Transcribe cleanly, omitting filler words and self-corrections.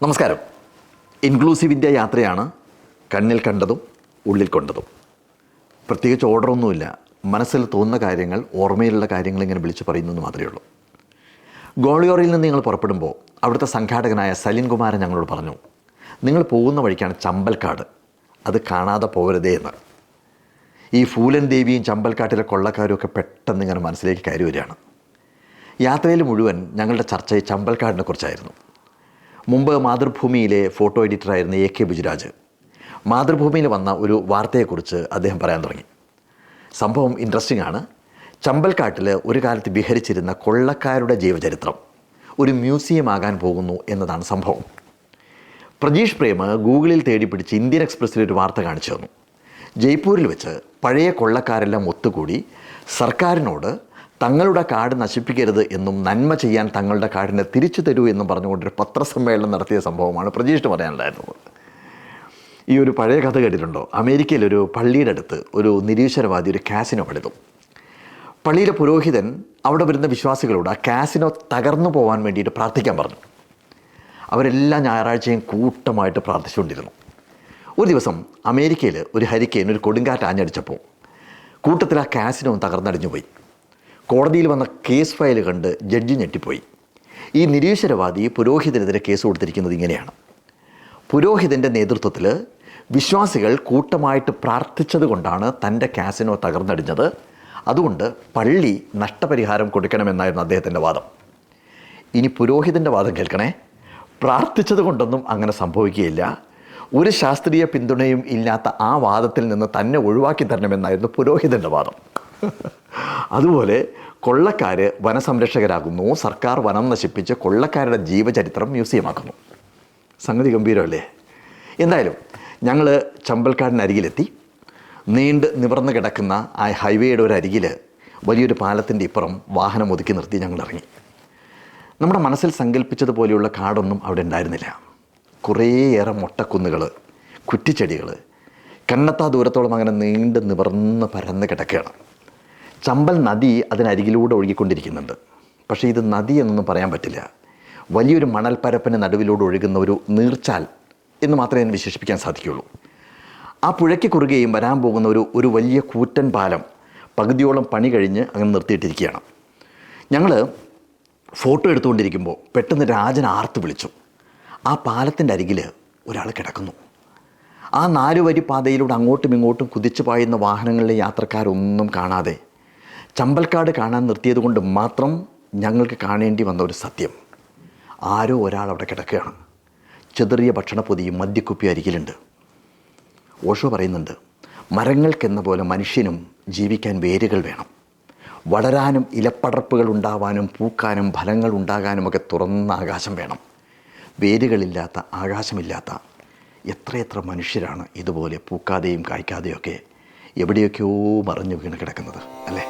നമസ്കാരം. Inclusive India യാത്രയാണ്. കണ്ണിൽ കണ്ടതും ഉള്ളിൽ കൊണ്ടതും. പ്രത്യേകിച്ച് ഓർഡറൊന്നുമില്ല. മനസ്സിൽ തോന്നുന്ന കാര്യങ്ങൾ, ഓർമ്മയിലുള്ള കാര്യങ്ങൾ ഇങ്ങനെ വിളിച്ചു പറയുന്നത് മാത്രമേ ഉള്ളൂ. ഗോളിയോറിൽ നിന്ന് നിങ്ങൾ പുറപ്പെടുമ്പോൾ അവിടുത്തെ സംഘാടകനായ സലിൻ കുമാരൻ ഞങ്ങളോട് പറഞ്ഞു, നിങ്ങൾ പോകുന്ന വഴിക്കാണ് ചമ്പൽക്കാട്, അത് കാണാതെ പോകരുതേ എന്ന്. ഈ ഫൂലൻ ദേവിയും ചമ്പൽക്കാട്ടിലെ കൊള്ളക്കാരും ഒക്കെ പെട്ടെന്ന് ഇങ്ങനെ മനസ്സിലേക്ക് കയറി വരികയാണ്. യാത്രയിൽ മുഴുവൻ ഞങ്ങളുടെ ചർച്ച ചമ്പൽക്കാടിനെ കുറിച്ചായിരുന്നു. മുമ്പ് മാതൃഭൂമിയിലെ ഫോട്ടോ എഡിറ്ററായിരുന്ന AK ബിജുരാജ് മാതൃഭൂമിയിൽ വന്ന ഒരു വാർത്തയെക്കുറിച്ച് അദ്ദേഹം പറയാൻ തുടങ്ങി. സംഭവം ഇൻട്രസ്റ്റിംഗ് ആണ്. ചമ്പൽക്കാട്ടിൽ ഒരു കാലത്ത് വിഹരിച്ചിരുന്ന കൊള്ളക്കാരുടെ ജീവചരിത്രം ഒരു മ്യൂസിയം ആകാൻ പോകുന്നു എന്നതാണ് സംഭവം. പ്രജീഷ് പ്രേമ് ഗൂഗിളിൽ തേടി പിടിച്ച് ഇന്ത്യൻ എക്സ്പ്രസ്സിൽ ഒരു വാർത്ത കാണിച്ചു തന്നു. ജയ്പൂരിൽ വെച്ച് പഴയ കൊള്ളക്കാരെല്ലാം ഒത്തുകൂടി സർക്കാരിനോട് തങ്ങളുടെ കാട് നശിപ്പിക്കരുത് എന്നും നന്മ ചെയ്യാൻ തങ്ങളുടെ കാടിനെ തിരിച്ചു തരൂ എന്നും പറഞ്ഞുകൊണ്ടൊരു പത്രസമ്മേളനം നടത്തിയ സംഭവമാണ് പ്രജീഷിന് പറയാനുണ്ടായിരുന്നത്. ഈ ഒരു പഴയ കഥ കേട്ടിട്ടുണ്ടോ? അമേരിക്കയിലൊരു പള്ളിയുടെ അടുത്ത് ഒരു നിരീശ്വരവാദി ഒരു കാസിനോ പണിതു. പള്ളിയിലെ പുരോഹിതൻ അവിടെ വരുന്ന വിശ്വാസികളോട് ആ കാസിനോ തകർന്നു പോകാൻ വേണ്ടിയിട്ട് പ്രാർത്ഥിക്കാൻ പറഞ്ഞു. അവരെല്ലാ ഞായറാഴ്ചയും കൂട്ടമായിട്ട് പ്രാർത്ഥിച്ചുകൊണ്ടിരുന്നു. ഒരു ദിവസം അമേരിക്കയിൽ ഒരു ഹരിക്കെയിൻ, ഒരു കൊടുങ്കാറ്റ് ആഞ്ഞടിച്ചപ്പോൾ കൂട്ടത്തിൽ ആ കാസിനോ തകർന്നടിഞ്ഞു പോയി. കോടതിയിൽ വന്ന കേസ് ഫയൽ കണ്ട് ജഡ്ജി ഞെട്ടിപ്പോയി. ഈ നിരീശ്വരവാദി പുരോഹിതനെതിരെ കേസ് കൊടുത്തിരിക്കുന്നത് ഇങ്ങനെയാണ്: പുരോഹിതൻ്റെ നേതൃത്വത്തിൽ വിശ്വാസികൾ കൂട്ടമായിട്ട് പ്രാർത്ഥിച്ചത് കൊണ്ടാണ് തൻ്റെ കാസിനോ തകർന്നടിഞ്ഞത്, അതുകൊണ്ട് പള്ളി നഷ്ടപരിഹാരം കൊടുക്കണമെന്നായിരുന്നു അദ്ദേഹത്തിൻ്റെ വാദം. ഇനി പുരോഹിതൻ്റെ വാദം കേൾക്കണേ. പ്രാർത്ഥിച്ചത് കൊണ്ടൊന്നും അങ്ങനെ സംഭവിക്കുകയില്ല, ഒരു ശാസ്ത്രീയ പിന്തുണയും ഇല്ലാത്ത ആ വാദത്തിൽ നിന്ന് തന്നെ ഒഴിവാക്കി തരണമെന്നായിരുന്നു പുരോഹിതൻ്റെ വാദം. അതുപോലെ കൊള്ളക്കാർ വനസംരക്ഷകരാകുന്നു, സർക്കാർ വനം നശിപ്പിച്ച് കൊള്ളക്കാരുടെ ജീവചരിത്രം മ്യൂസിയമാക്കുന്നു. സംഗതി ഗംഭീരമല്ലേ? എന്തായാലും ഞങ്ങൾ ചമ്പൽക്കാടിനരികിലെത്തി. നീണ്ട് നിവർന്ന് കിടക്കുന്ന ആ ഹൈവേയുടെ ഒരു അരികിൽ വലിയൊരു പാലത്തിൻ്റെ ഇപ്പുറം വാഹനം ഒതുക്കി നിർത്തി ഞങ്ങൾ ഇറങ്ങി. നമ്മുടെ മനസ്സിൽ സങ്കല്പിച്ചതുപോലെയുള്ള കാടൊന്നും അവിടെ ഉണ്ടായിരുന്നില്ല. കുറേയേറെ മൊട്ടക്കുന്നുകൾ, കുറ്റിച്ചെടികൾ, കണ്ണെത്താ ദൂരത്തോളം അങ്ങനെ നീണ്ട് നിവർന്ന് പരന്ന് കിടക്കുകയാണ്. ചമ്പൽ നദി അതിനരികിലൂടെ ഒഴുകിക്കൊണ്ടിരിക്കുന്നുണ്ട്. പക്ഷേ ഇത് നദി എന്നൊന്നും പറയാൻ പറ്റില്ല. വലിയൊരു മണൽപ്പരപ്പിന് നടുവിലൂടെ ഒഴുകുന്ന ഒരു നീർച്ചാൽ എന്ന് മാത്രമേ അതിനെ വിശേഷിപ്പിക്കാൻ സാധിക്കുകയുള്ളൂ. ആ പുഴയ്ക്ക് കുറുകെയും വരാൻ പോകുന്ന ഒരു വലിയ കൂറ്റൻ പാലം പകുതിയോളം പണി കഴിഞ്ഞ് അങ്ങനെ നിർത്തിയിട്ടിരിക്കുകയാണ്. ഞങ്ങൾ ഫോട്ടോ എടുത്തുകൊണ്ടിരിക്കുമ്പോൾ പെട്ടെന്ന് രാജൻ ആർത്ത് വിളിച്ചു. ആ പാലത്തിൻ്റെ അരികിൽ ഒരാൾ കിടക്കുന്നു. ആ 4 വരി പാതയിലൂടെ അങ്ങോട്ടും ഇങ്ങോട്ടും കുതിച്ചു പായുന്ന വാഹനങ്ങളിലെ യാത്രക്കാരൊന്നും കാണാതെ ചമ്പൽക്കാട് കാണാൻ നിർത്തിയത് കൊണ്ട് മാത്രം ഞങ്ങൾക്ക് കാണേണ്ടി വന്ന ഒരു സത്യം: ആരോ ഒരാൾ അവിടെ കിടക്കുകയാണ്. ചെറിയ ഭക്ഷണപ്പൊതിയും മദ്യക്കുപ്പി അരികിലുണ്ട്. ഓഷോ പറയുന്നുണ്ട്, മരങ്ങൾക്കെന്ന പോലെ മനുഷ്യനും ജീവിക്കാൻ വേരുകൾ വേണം, വളരാനും ഇലപ്പടർപ്പുകൾ ഉണ്ടാവാനും പൂക്കാനും ഫലങ്ങൾ ഉണ്ടാകാനുമൊക്കെ തുറന്ന ആകാശം വേണം. വേരുകളില്ലാത്ത, ആകാശമില്ലാത്ത എത്രയെത്ര മനുഷ്യരാണ് ഇതുപോലെ പൂക്കാതെയും കായ്ക്കാതെയൊക്കെ എവിടെയൊക്കെയോ മറിഞ്ഞു വീണ് കിടക്കുന്നത്, അല്ലേ?